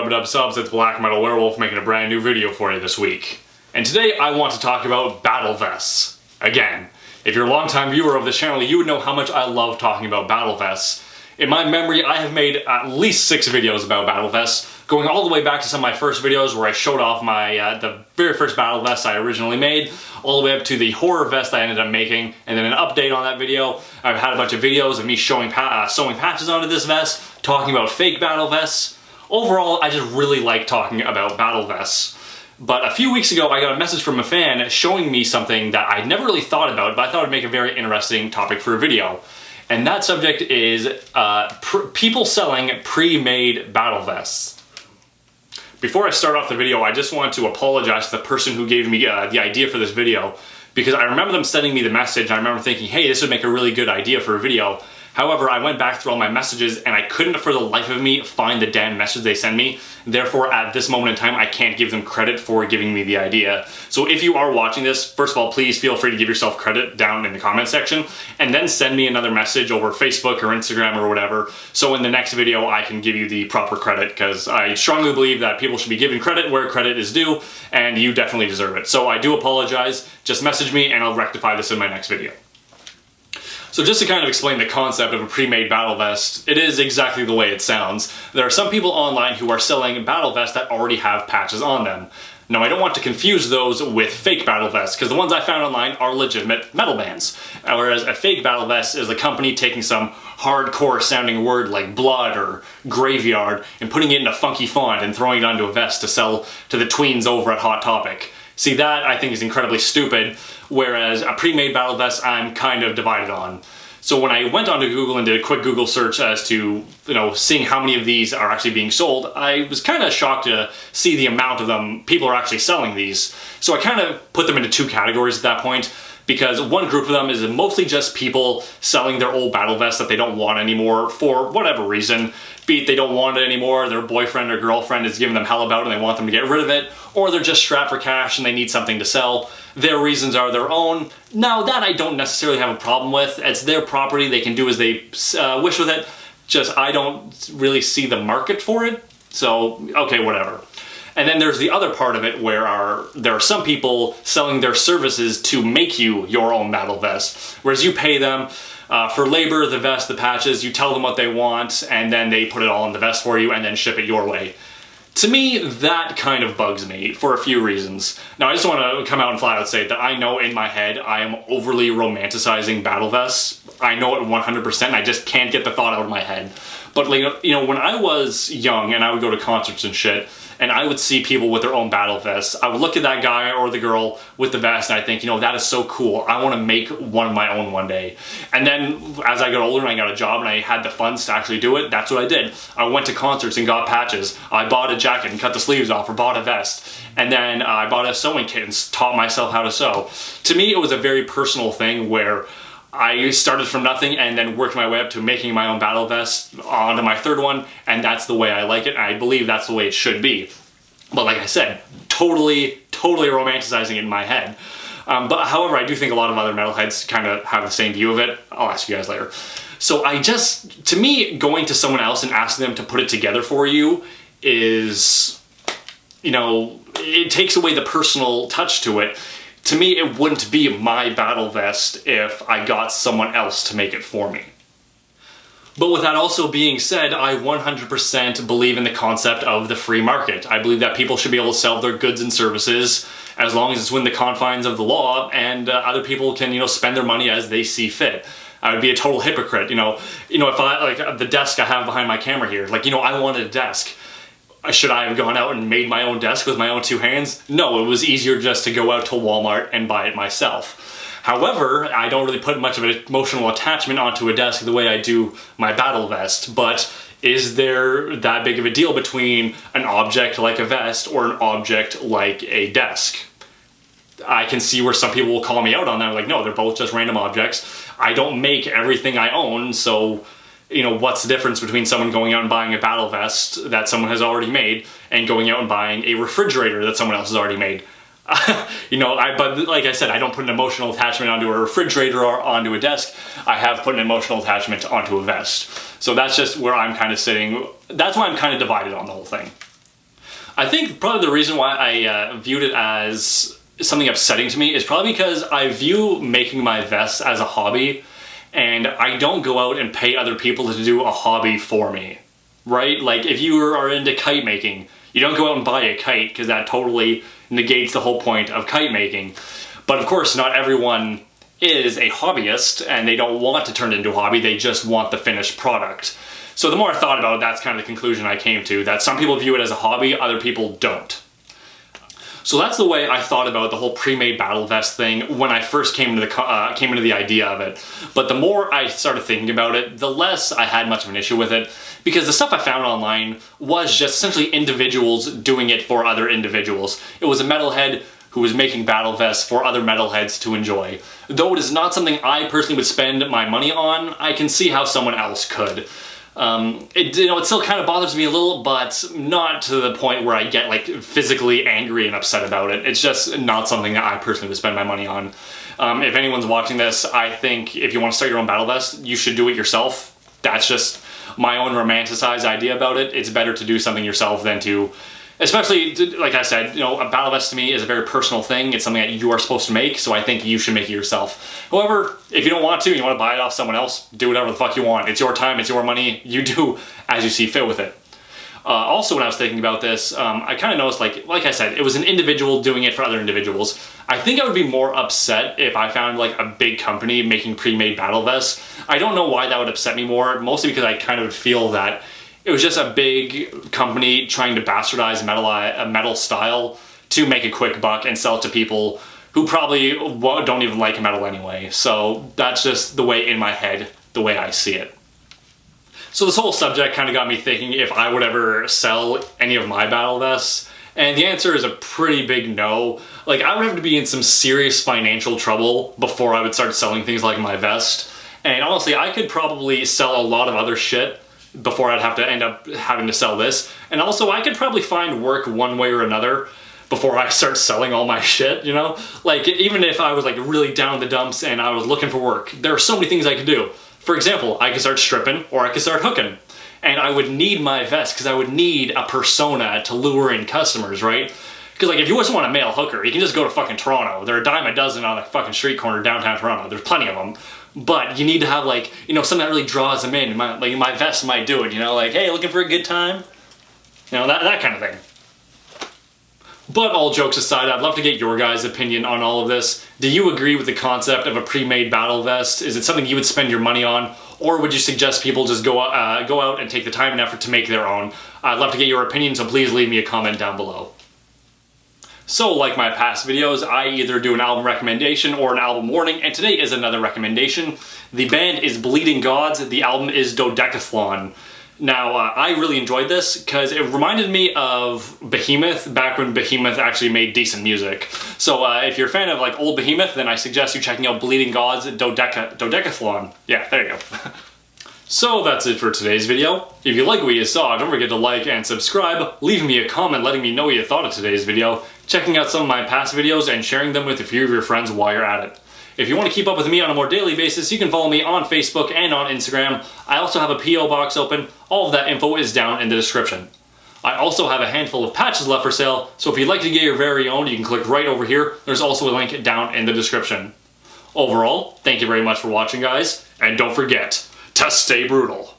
rub-a-dub subs, it's Blackmetalwerewolf making a brand new video for you this week. And today I want to talk about battle vests. Again, if you're a longtime viewer of this channel, you would know how much I love talking about battle vests. In my memory, I have made at least 6 videos about battle vests, going all the way back to some of my first videos where I showed off my the very first battle vest I originally made, all the way up to the horror vest I ended up making, and then an update on that video. I've had a bunch of videos of me showing sewing patches onto this vest, talking about fake battle vests. Overall, I just really like talking about battle vests. But a few weeks ago, I got a message from a fan showing me something that I'd never really thought about, but I thought it'd make a very interesting topic for a video. And that subject is people selling pre-made battle vests. Before I start off the video, I just want to apologize to the person who gave me the idea for this video, because I remember them sending me the message and I remember thinking, hey, this would make a really good idea for a video. However, I went back through all my messages and I couldn't for the life of me find the damn message they sent me. Therefore, at this moment in time, I can't give them credit for giving me the idea. So if you are watching this, first of all, please feel free to give yourself credit down in the comment section, and then send me another message over Facebook or Instagram or whatever, so in the next video I can give you the proper credit, because I strongly believe that people should be given credit where credit is due, and you definitely deserve it. So I do apologize. Just message me and I'll rectify this in my next video. So just to kind of explain the concept of a pre-made battle vest, it is exactly the way it sounds. There are some people online who are selling battle vests that already have patches on them. Now, I don't want to confuse those with fake battle vests, because the ones I found online are legitimate metal bands. Whereas a fake battle vest is a company taking some hardcore sounding word like blood or graveyard and putting it in a funky font and throwing it onto a vest to sell to the tweens over at Hot Topic. See, that I think is incredibly stupid, whereas a pre-made battle vest I'm kind of divided on. So when I went onto Google and did a quick Google search as to, seeing how many of these are actually being sold, I was kind of shocked to see the amount of them people are actually selling these. So I kind of put them into 2 categories at that point, because one group of them is mostly just people selling their old battle vests that they don't want anymore for whatever reason. Be it they don't want it anymore, their boyfriend or girlfriend is giving them hell about it and they want them to get rid of it, or they're just strapped for cash and they need something to sell. Their reasons are their own. Now, that I don't necessarily have a problem with. It's their property, they can do as they wish with it. Just I don't really see the market for it. So, okay, whatever. And then there's the other part of it where there are some people selling their services to make you your own battle vest. Whereas you pay them for labor, the vest, the patches, you tell them what they want, and then they put it all in the vest for you and then ship it your way. To me, that kind of bugs me for a few reasons. Now, I just want to come out and flat out say that I know in my head I am overly romanticizing battle vests. I know it 100%, I just can't get the thought out of my head. But when I was young and I would go to concerts and shit, and I would see people with their own battle vests, I would look at that guy or the girl with the vest and I think, that is so cool. I want to make one of my own one day. And then as I got older and I got a job and I had the funds to actually do it, that's what I did. I went to concerts and got patches. I bought a jacket and cut the sleeves off, or bought a vest. And then I bought a sewing kit and taught myself how to sew. To me, it was a very personal thing where I started from nothing and then worked my way up to making my own battle vest onto my 3rd one, and that's the way I like it, and I believe that's the way it should be. But like I said, totally romanticizing it in my head. But however, I do think a lot of other metalheads kind of have the same view of it. I'll ask you guys later. So to me, going to someone else and asking them to put it together for you is, it takes away the personal touch to it. To me, it wouldn't be my battle vest if I got someone else to make it for me. But with that also being said, I 100% believe in the concept of the free market. I believe that people should be able to sell their goods and services as long as it's within the confines of the law, and other people can, spend their money as they see fit. I would be a total hypocrite, if I, the desk I have behind my camera here, I wanted a desk. Should I have gone out and made my own desk with my own 2 hands? No, it was easier just to go out to Walmart and buy it myself. However, I don't really put much of an emotional attachment onto a desk the way I do my battle vest, but is there that big of a deal between an object like a vest or an object like a desk? I can see where some people will call me out on that, like, no, they're both just random objects. I don't make everything I own, so what's the difference between someone going out and buying a battle vest that someone has already made and going out and buying a refrigerator that someone else has already made? But like I said, I don't put an emotional attachment onto a refrigerator or onto a desk. I have put an emotional attachment onto a vest. So that's just where I'm kind of sitting. That's why I'm kind of divided on the whole thing. I think probably the reason why I viewed it as something upsetting to me is probably because I view making my vests as a hobby, and I don't go out and pay other people to do a hobby for me, right? Like if you are into kite making, you don't go out and buy a kite because that totally negates the whole point of kite making. But of course, not everyone is a hobbyist and they don't want to turn it into a hobby, they just want the finished product. So the more I thought about it, that's kind of the conclusion I came to, that some people view it as a hobby, other people don't. So that's the way I thought about the whole pre-made battle vest thing when I first came into the idea of it. But the more I started thinking about it, the less I had much of an issue with it, because the stuff I found online was just essentially individuals doing it for other individuals. It was a metalhead who was making battle vests for other metalheads to enjoy. Though it is not something I personally would spend my money on, I can see how someone else could. It still kind of bothers me a little, but not to the point where I get like physically angry and upset about it. It's just not something that I personally would spend my money on. If anyone's watching this, I think if you want to start your own battle vest, you should do it yourself. That's just my own romanticized idea about it. It's better to do something yourself than to, especially, like I said, a battle vest to me is a very personal thing. It's something that you are supposed to make, so I think you should make it yourself. However, if you don't want to, and you want to buy it off someone else, do whatever the fuck you want. It's your time, it's your money, you do as you see fit with it. Also, when I was thinking about this, I kind of noticed, like I said, it was an individual doing it for other individuals. I think I would be more upset if I found like a big company making pre-made battle vests. I don't know why that would upset me more, mostly because I kind of feel that it was just a big company trying to bastardize a metal style to make a quick buck and sell it to people who probably don't even like metal anyway. So that's just the way in my head, the way I see it. So this whole subject kind of got me thinking if I would ever sell any of my battle vests. And the answer is a pretty big no. Like, I would have to be in some serious financial trouble before I would start selling things like my vest. And honestly, I could probably sell a lot of other shit before I'd have to end up having to sell this. And also, I could probably find work one way or another before I start selling all my shit, Like, even if I was like really down in the dumps and I was looking for work, there are so many things I could do. For example, I could start stripping or I could start hooking. And I would need my vest because I would need a persona to lure in customers, right? Because like if you just want a male hooker, you can just go to fucking Toronto. They're a dime a dozen on a fucking street corner downtown Toronto. There's plenty of them. But you need to have like, something that really draws them in. My vest might do it, like, hey, looking for a good time? That kind of thing. But all jokes aside, I'd love to get your guys' opinion on all of this. Do you agree with the concept of a pre-made battle vest? Is it something you would spend your money on? Or would you suggest people just go out and take the time and effort to make their own? I'd love to get your opinion, so please leave me a comment down below. So, like my past videos, I either do an album recommendation or an album warning, and today is another recommendation. The band is Bleeding Gods, the album is Dodekathlon. Now, I really enjoyed this because it reminded me of Behemoth back when Behemoth actually made decent music. So if you're a fan of like old Behemoth, then I suggest you checking out Bleeding Gods Dodekathlon. Yeah, there you go. So that's it for today's video. If you like what you saw, don't forget to like and subscribe, leaving me a comment letting me know what you thought of today's video, checking out some of my past videos, and sharing them with a few of your friends while you're at it. If you want to keep up with me on a more daily basis, you can follow me on Facebook and on Instagram. I also have a P.O. box open. All of that info is down in the description. I also have a handful of patches left for sale, so if you'd like to get your very own, you can click right over here. There's also a link down in the description. Overall, thank you very much for watching, guys, and don't forget to stay brutal.